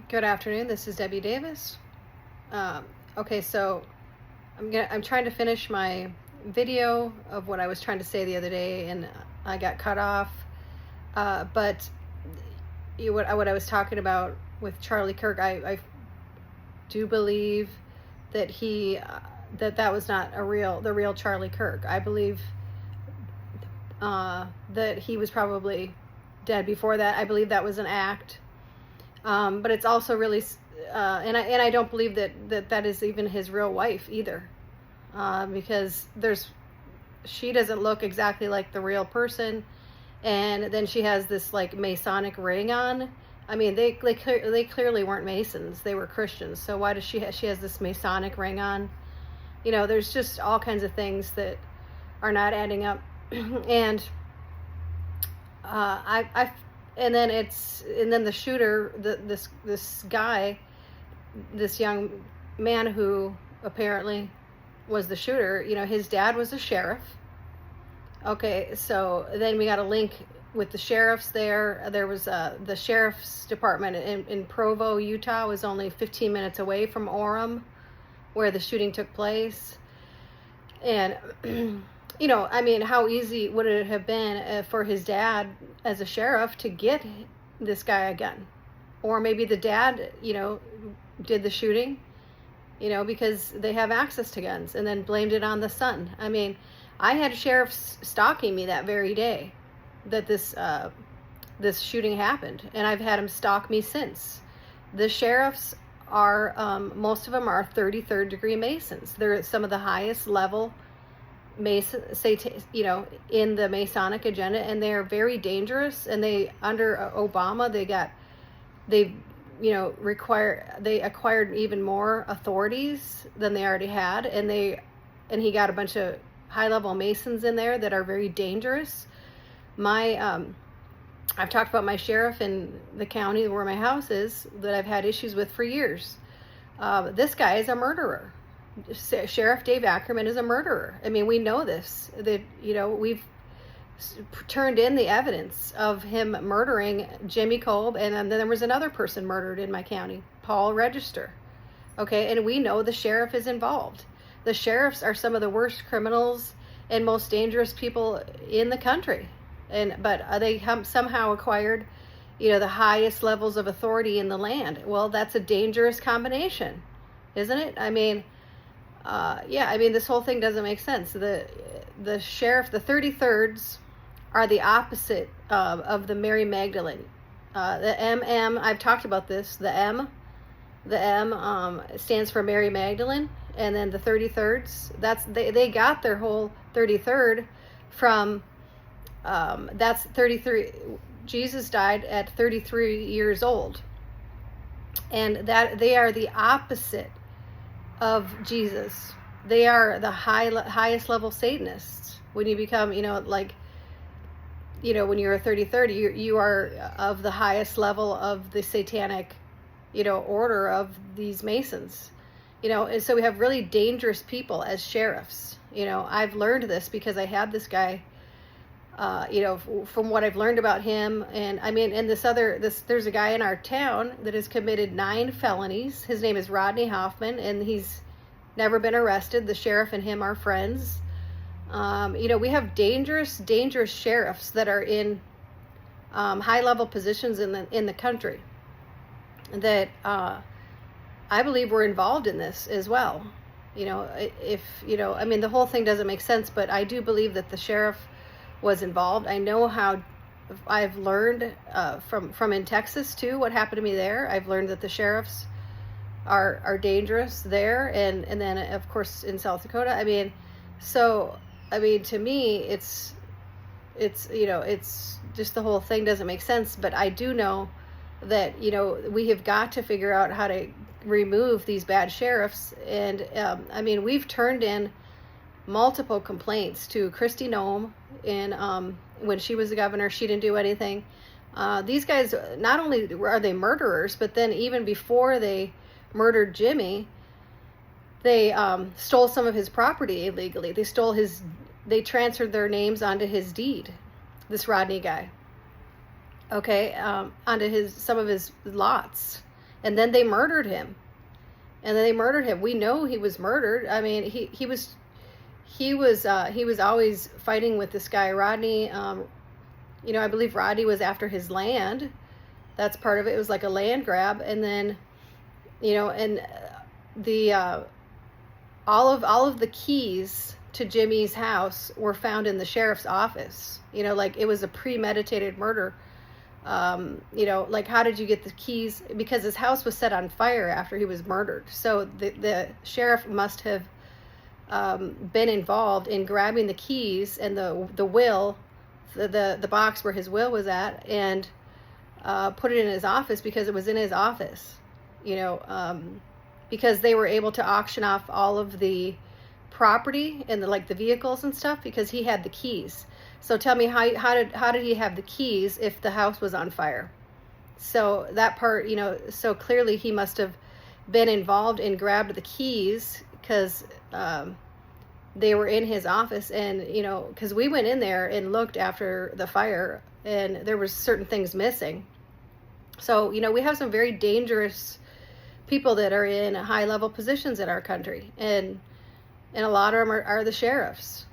Good afternoon. This is Debbie Davis. Um, okay, so I'm trying to finish my video of what I was trying to say the other day, and I got cut off. But what I was talking about with Charlie Kirk, I do believe that that was not the real Charlie Kirk. I believe that he was probably dead before that. I believe that was an act. But it's also really, and I don't believe that is even his real wife either, because she doesn't look exactly like the real person, and then she has this like Masonic ring on. I mean, they clearly weren't Masons; they were Christians. So why does she has this Masonic ring on? There's just all kinds of things that are not adding up, and I and then the shooter, this guy, this young man who apparently was the shooter, his dad was a sheriff. Okay, so then we got a link with the sheriffs there. There was the sheriff's department in Provo, Utah, was only 15 minutes away from Orem, where the shooting took place. And I mean, how easy would it have been for his dad as a sheriff to get this guy a gun? Or maybe the dad, did the shooting, because they have access to guns, and then blamed it on the son. I mean, I had sheriffs stalking me that very day that this shooting happened, and I've had them stalk me since. The sheriffs are, most of them are 33rd degree Masons. They're at some of the highest level Mason, in the Masonic agenda, and they are very dangerous. And they, under Obama, they acquired even more authorities than they already had, and he got a bunch of high-level Masons in there that are very dangerous. I've talked about my sheriff in the county where my house is that I've had issues with for years. This guy is a murderer. Sheriff Dave Ackerman is a murderer. I mean, we know this, that, we've turned in the evidence of him murdering Jimmy Kolb, and then there was another person murdered in my county, Paul Register. Okay, and we know the sheriff is involved. The sheriffs are some of the worst criminals and most dangerous people in the country. But they somehow acquired, the highest levels of authority in the land. Well, that's a dangerous combination, isn't it? I mean, this whole thing doesn't make sense. The sheriff, the 33rds, are the opposite of the Mary Magdalene. The I've talked about this. The M stands for Mary Magdalene, and then the 33rds. They got their whole 33rd from. That's 33. Jesus died at 33 years old, and that they are the opposite of Jesus. They are the highest level Satanists. When you become, when you're a 33rd, you are of the highest level of the satanic, order of these Masons. And so we have really dangerous people as sheriffs. I've learned this because I had this guy, from what I've learned about him. And I mean, and there's a guy in our town that has committed 9 felonies. His name is Rodney Hoffman, and he's never been arrested. The sheriff and him are friends. We have dangerous sheriffs that are in high level positions in the country that I believe were involved in this as well. The whole thing doesn't make sense, but I do believe that the sheriff was involved. I know how I've learned from in Texas too, what happened to me there. I've learned that the sheriffs are dangerous there, and then of course in South Dakota. To me, it's just the whole thing doesn't make sense. But I do know that we have got to figure out how to remove these bad sheriffs. And we've turned in multiple complaints to Kristi Noem, and when she was the governor, she didn't do anything. These guys, not only are they murderers, but then even before they murdered Jimmy, they stole some of his property illegally. They transferred their names onto his deed, this Rodney guy, onto some of his lots. and then they murdered him. We know he was murdered. I mean, he was always fighting with this guy Rodney. I believe Rodney was after his land. That's part of it. It was like a land grab, and then, and the all of the keys to Jimmy's house were found in the sheriff's office. Like it was a premeditated murder. Like, how did you get the keys? Because his house was set on fire after he was murdered. So the sheriff must have been involved in grabbing the keys and the will, the box where his will was at, and put it in his office because it was in his office. Because they were able to auction off all of the property and the vehicles and stuff because he had the keys. So tell me, how did he have the keys if the house was on fire? So that part, so clearly he must have been involved and grabbed the keys because they were in his office. And, because we went in there and looked after the fire and there was certain things missing. So, we have some very dangerous people that are in high level positions in our country. And a lot of them are the sheriffs.